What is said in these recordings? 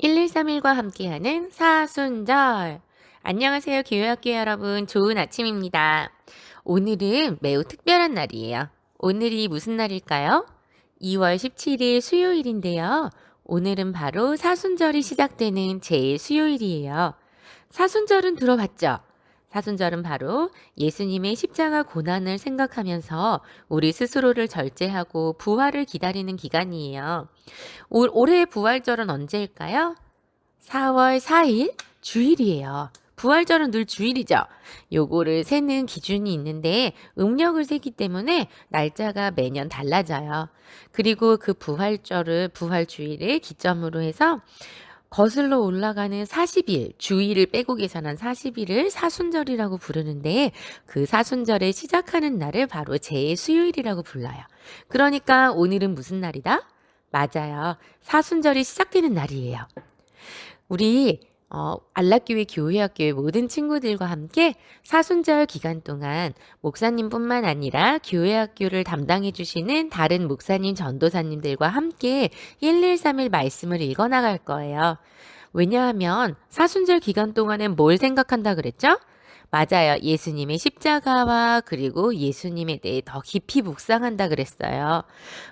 1131과 함께하는 사순절. 안녕하세요, 교회학교 여러분. 좋은 아침입니다. 오늘은 매우 특별한 날이에요. 오늘이 무슨 날일까요? 2월 17일 수요일인데요. 오늘은 바로 사순절이 시작되는 제 수요일이에요. 사순절은 들어봤죠? 사순절은 바로 예수님의 십자가 고난을 생각하면서 우리 스스로를 절제하고 부활을 기다리는 기간이에요. 올해의 부활절은 언제일까요? 4월 4일 주일이에요. 부활절은 늘 주일이죠. 요거를 세는 기준이 있는데 음력을 세기 때문에 날짜가 매년 달라져요. 그리고 그 부활주일을 기점으로 해서 거슬러 올라가는 40일, 주일을 빼고 계산한 40일을 사순절이라고 부르는데 그 사순절을 시작하는 날을 바로 제 수요일이라고 불러요. 그러니까 오늘은 무슨 날이다? 맞아요. 사순절이 시작되는 날이에요. 우리 안락교회 교회학교의 모든 친구들과 함께 사순절 기간 동안 목사님뿐만 아니라 교회학교를 담당해 주시는 다른 목사님 전도사님들과 함께 113일 말씀을 읽어 나갈 거예요. 왜냐하면 사순절 기간 동안엔 뭘 생각한다 그랬죠? 맞아요. 예수님의 십자가와 그리고 예수님에 대해 더 깊이 묵상한다 그랬어요.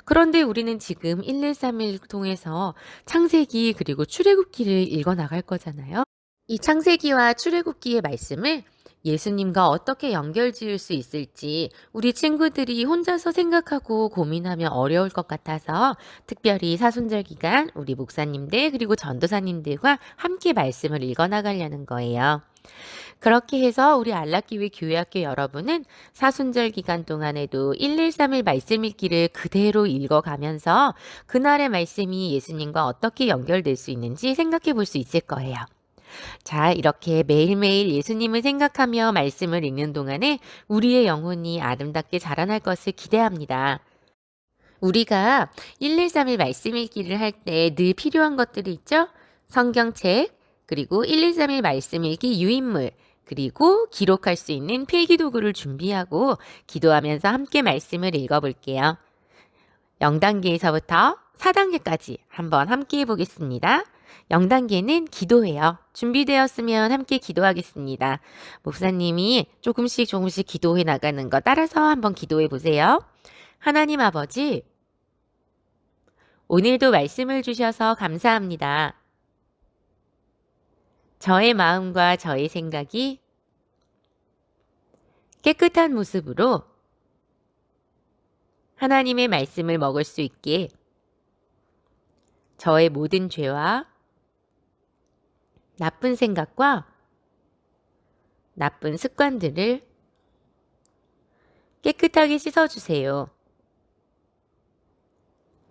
그런데 우리는 지금 113일 통해서 창세기 그리고 출애굽기를 읽어 나갈 거잖아요. 이 창세기와 출애굽기의 말씀을 예수님과 어떻게 연결 지을 수 있을지 우리 친구들이 혼자서 생각하고 고민하면 어려울 것 같아서 특별히 사순절 기간 우리 목사님들 그리고 전도사님들과 함께 말씀을 읽어 나가려는 거예요. 그렇게 해서 우리 안락기회 교회학교 여러분은 사순절 기간 동안에도 113일 말씀 읽기를 그대로 읽어가면서 그날의 말씀이 예수님과 어떻게 연결될 수 있는지 생각해 볼 수 있을 거예요. 자, 이렇게 매일매일 예수님을 생각하며 말씀을 읽는 동안에 우리의 영혼이 아름답게 자라날 것을 기대합니다. 우리가 113일 말씀 읽기를 할 때 늘 필요한 것들이 있죠? 성경책, 그리고 113일 말씀 읽기 유인물, 그리고 기록할 수 있는 필기도구를 준비하고 기도하면서 함께 말씀을 읽어볼게요. 0단계에서부터 4단계까지 한번 함께 해보겠습니다. 0단계는 기도예요. 준비되었으면 함께 기도하겠습니다. 목사님이 조금씩 기도해 나가는 거 따라서 한번 기도해 보세요. 하나님 아버지, 오늘도 말씀을 주셔서 감사합니다. 저의 마음과 저의 생각이 깨끗한 모습으로 하나님의 말씀을 먹을 수 있게 저의 모든 죄와 나쁜 생각과 나쁜 습관들을 깨끗하게 씻어주세요.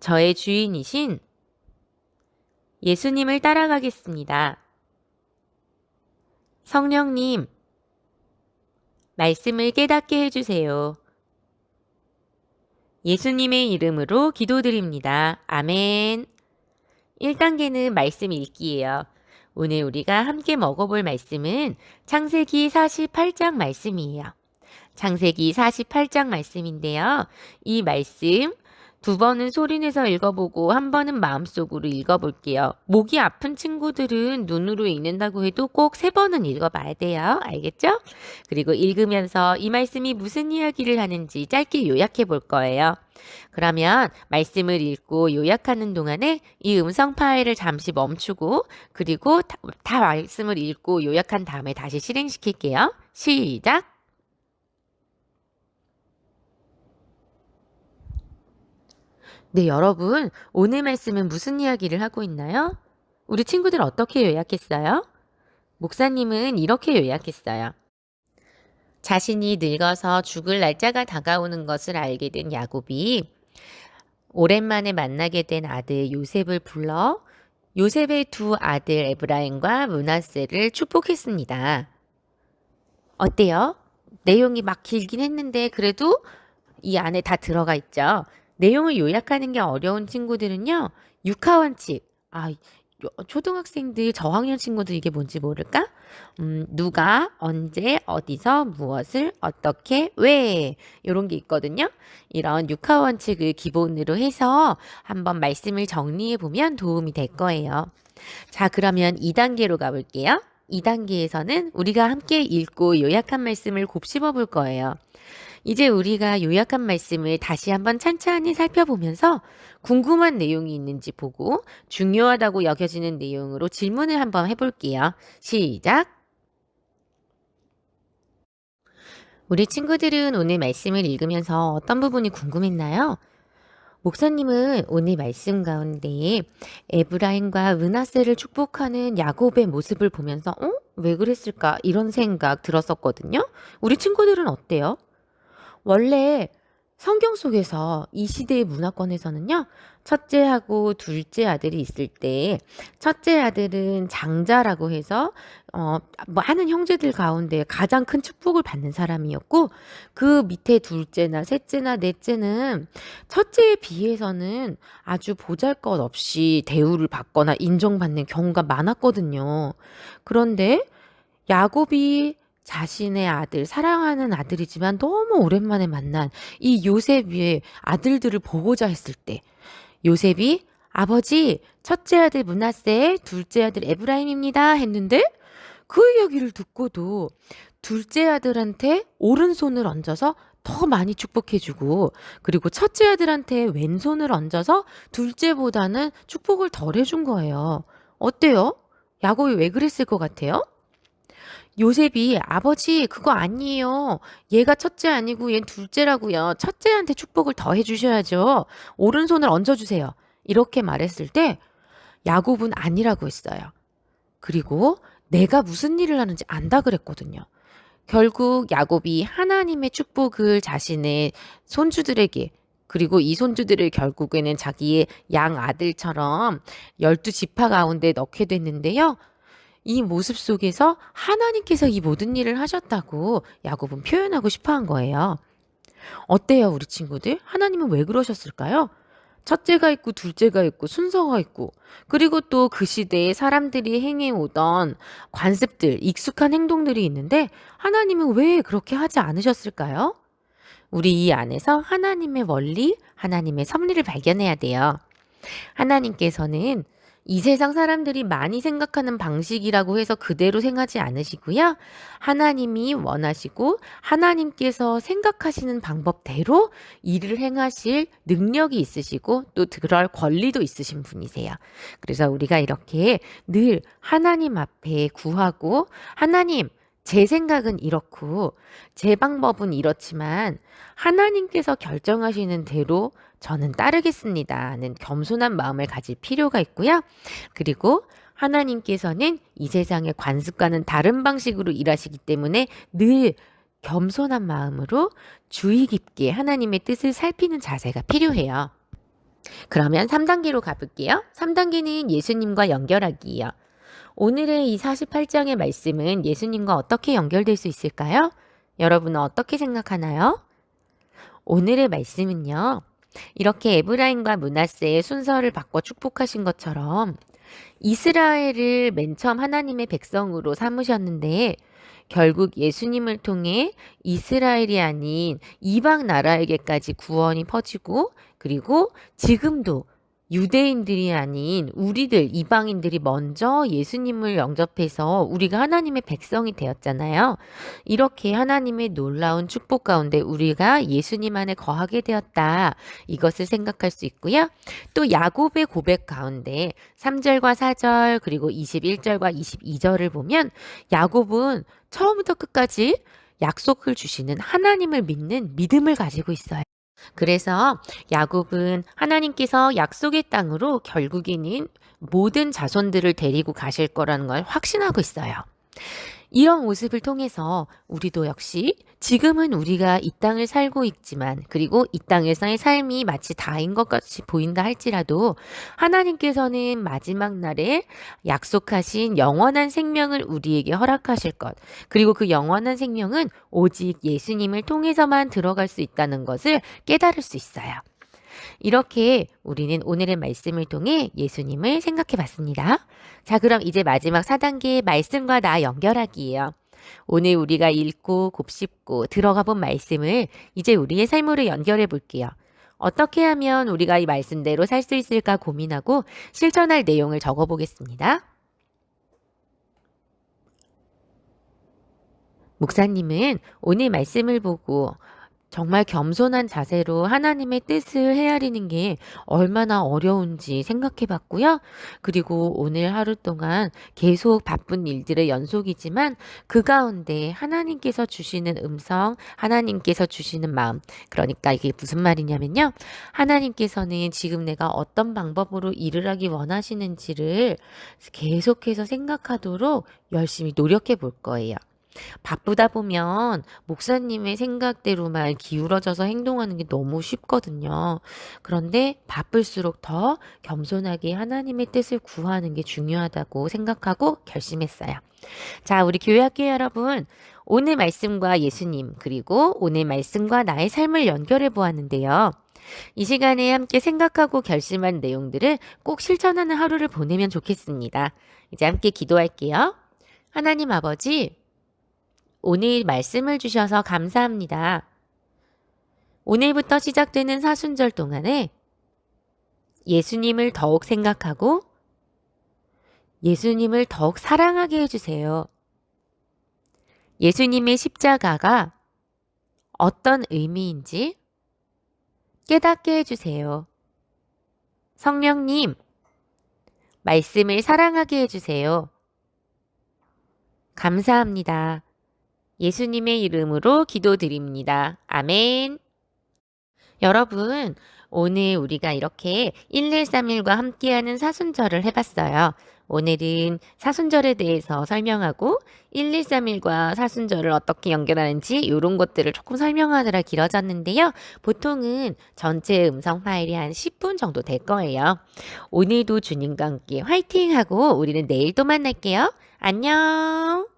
저의 주인이신 예수님을 따라가겠습니다. 성령님, 말씀을 깨닫게 해주세요. 예수님의 이름으로 기도드립니다. 아멘. 1단계는 말씀 읽기예요. 오늘 우리가 함께 먹어볼 말씀은 창세기 48장 말씀이에요. 창세기 48장 말씀인데요. 이 말씀 2번은 소리내서 읽어보고 1번은 마음속으로 읽어볼게요. 목이 아픈 친구들은 눈으로 읽는다고 해도 꼭 3번은 읽어봐야 돼요. 알겠죠? 그리고 읽으면서 이 말씀이 무슨 이야기를 하는지 짧게 요약해 볼 거예요. 그러면 말씀을 읽고 요약하는 동안에 이 음성 파일을 잠시 멈추고 그리고 다 말씀을 읽고 요약한 다음에 다시 실행시킬게요. 시작! 네, 여러분, 오늘 말씀은 무슨 이야기를 하고 있나요? 우리 친구들 어떻게 요약했어요? 목사님은 이렇게 요약했어요. 자신이 늙어서 죽을 날짜가 다가오는 것을 알게 된 야곱이 오랜만에 만나게 된 아들 요셉을 불러 요셉의 2 아들 에브라임과 므낫세를 축복했습니다. 어때요? 내용이 막 길긴 했는데 그래도 이 안에 다 들어가 있죠. 내용을 요약하는 게 어려운 친구들은요. 육하원칙. 초등학생들 저학년 친구들 이게 뭔지 모를까? 누가, 언제, 어디서, 무엇을, 어떻게, 왜 이런 게 있거든요. 이런 육하원칙을 기본으로 해서 한번 말씀을 정리해 보면 도움이 될 거예요. 자, 그러면 2단계로 가볼게요. 2단계에서는 우리가 함께 읽고 요약한 말씀을 곱씹어 볼 거예요. 이제 우리가 요약한 말씀을 다시 한번 찬찬히 살펴보면서 궁금한 내용이 있는지 보고 중요하다고 여겨지는 내용으로 질문을 한번 해볼게요. 시작! 우리 친구들은 오늘 말씀을 읽으면서 어떤 부분이 궁금했나요? 목사님은 오늘 말씀 가운데 에브라임과 므낫세를 축복하는 야곱의 모습을 보면서 왜 그랬을까? 이런 생각 들었었거든요. 우리 친구들은 어때요? 원래 성경 속에서 이 시대의 문화권에서는요, 첫째하고 둘째 아들이 있을 때, 첫째 아들은 장자라고 해서, 많은 형제들 가운데 가장 큰 축복을 받는 사람이었고, 그 밑에 둘째나 셋째나 넷째는 첫째에 비해서는 아주 보잘것 없이 대우를 받거나 인정받는 경우가 많았거든요. 그런데 야곱이 자신의 아들, 사랑하는 아들이지만 너무 오랜만에 만난 이 요셉의 아들들을 보고자 했을 때 요셉이 아버지, 첫째 아들 므낫세, 둘째 아들 에브라임입니다 했는데 그 이야기를 듣고도 둘째 아들한테 오른손을 얹어서 더 많이 축복해주고 그리고 첫째 아들한테 왼손을 얹어서 둘째보다는 축복을 덜 해준 거예요. 어때요? 야곱이 왜 그랬을 것 같아요? 요셉이 아버지 그거 아니에요. 얘가 첫째 아니고 얜 둘째라고요. 첫째한테 축복을 더 해주셔야죠. 오른손을 얹어주세요. 이렇게 말했을 때 야곱은 아니라고 했어요. 그리고 내가 무슨 일을 하는지 안다 그랬거든요. 결국 야곱이 하나님의 축복을 자신의 손주들에게 그리고 이 손주들을 결국에는 자기의 양 아들처럼 12지파 가운데 넣게 됐는데요. 이 모습 속에서 하나님께서 이 모든 일을 하셨다고 야곱은 표현하고 싶어 한 거예요. 어때요, 우리 친구들? 하나님은 왜 그러셨을까요? 첫째가 있고 둘째가 있고 순서가 있고 그리고 또 그 시대에 사람들이 행해오던 관습들, 익숙한 행동들이 있는데 하나님은 왜 그렇게 하지 않으셨을까요? 우리 이 안에서 하나님의 원리, 하나님의 섭리를 발견해야 돼요. 하나님께서는 이 세상 사람들이 많이 생각하는 방식이라고 해서 그대로 행하지 않으시고요. 하나님이 원하시고 하나님께서 생각하시는 방법대로 일을 행하실 능력이 있으시고 또 그럴 권리도 있으신 분이세요. 그래서 우리가 이렇게 늘 하나님 앞에 구하고 하나님 제 생각은 이렇고 제 방법은 이렇지만 하나님께서 결정하시는 대로 저는 따르겠습니다는 겸손한 마음을 가질 필요가 있고요. 그리고 하나님께서는 이 세상의 관습과는 다른 방식으로 일하시기 때문에 늘 겸손한 마음으로 주의 깊게 하나님의 뜻을 살피는 자세가 필요해요. 그러면 3단계로 가볼게요. 3단계는 예수님과 연결하기예요. 오늘의 이 48장의 말씀은 예수님과 어떻게 연결될 수 있을까요? 여러분은 어떻게 생각하나요? 오늘의 말씀은요. 이렇게 에브라임과 므낫세의 순서를 바꿔 축복하신 것처럼 이스라엘을 맨 처음 하나님의 백성으로 삼으셨는데 결국 예수님을 통해 이스라엘이 아닌 이방 나라에게까지 구원이 퍼지고 그리고 지금도 유대인들이 아닌 우리들 이방인들이 먼저 예수님을 영접해서 우리가 하나님의 백성이 되었잖아요. 이렇게 하나님의 놀라운 축복 가운데 우리가 예수님 안에 거하게 되었다. 이것을 생각할 수 있고요. 또 야곱의 고백 가운데 3절과 4절 그리고 21절과 22절을 보면 야곱은 처음부터 끝까지 약속을 주시는 하나님을 믿는 믿음을 가지고 있어요. 그래서 야곱은 하나님께서 약속의 땅으로 결국에는 모든 자손들을 데리고 가실 거라는 걸 확신하고 있어요. 이런 모습을 통해서 우리도 역시 지금은 우리가 이 땅을 살고 있지만 그리고 이 땅에서의 삶이 마치 다인 것 같이 보인다 할지라도 하나님께서는 마지막 날에 약속하신 영원한 생명을 우리에게 허락하실 것 그리고 그 영원한 생명은 오직 예수님을 통해서만 들어갈 수 있다는 것을 깨달을 수 있어요. 이렇게 우리는 오늘의 말씀을 통해 예수님을 생각해 봤습니다. 자, 그럼 이제 마지막 4단계 말씀과 나 연결하기예요. 오늘 우리가 읽고 곱씹고 들어가 본 말씀을 이제 우리의 삶으로 연결해 볼게요. 어떻게 하면 우리가 이 말씀대로 살 수 있을까 고민하고 실천할 내용을 적어보겠습니다. 목사님은 오늘 말씀을 보고 정말 겸손한 자세로 하나님의 뜻을 헤아리는 게 얼마나 어려운지 생각해 봤고요. 그리고 오늘 하루 동안 계속 바쁜 일들의 연속이지만 그 가운데 하나님께서 주시는 음성, 하나님께서 주시는 마음. 그러니까 이게 무슨 말이냐면요. 하나님께서는 지금 내가 어떤 방법으로 일을 하기 원하시는지를 계속해서 생각하도록 열심히 노력해 볼 거예요. 바쁘다 보면 목사님의 생각대로만 기울어져서 행동하는 게 너무 쉽거든요. 그런데 바쁠수록 더 겸손하게 하나님의 뜻을 구하는 게 중요하다고 생각하고 결심했어요. 자, 우리 교회학교 여러분, 오늘 말씀과 예수님, 그리고 오늘 말씀과 나의 삶을 연결해 보았는데요. 이 시간에 함께 생각하고 결심한 내용들을 꼭 실천하는 하루를 보내면 좋겠습니다. 이제 함께 기도할게요. 하나님 아버지, 오늘 말씀을 주셔서 감사합니다. 오늘부터 시작되는 사순절 동안에 예수님을 더욱 생각하고 예수님을 더욱 사랑하게 해주세요. 예수님의 십자가가 어떤 의미인지 깨닫게 해주세요. 성령님, 말씀을 사랑하게 해주세요. 감사합니다. 예수님의 이름으로 기도드립니다. 아멘. 여러분, 오늘 우리가 이렇게 1131과 함께하는 사순절을 해봤어요. 오늘은 사순절에 대해서 설명하고 1131과 사순절을 어떻게 연결하는지 이런 것들을 조금 설명하느라 길어졌는데요. 보통은 전체 음성 파일이 한 10분 정도 될 거예요. 오늘도 주님과 함께 화이팅하고 우리는 내일 또 만날게요. 안녕.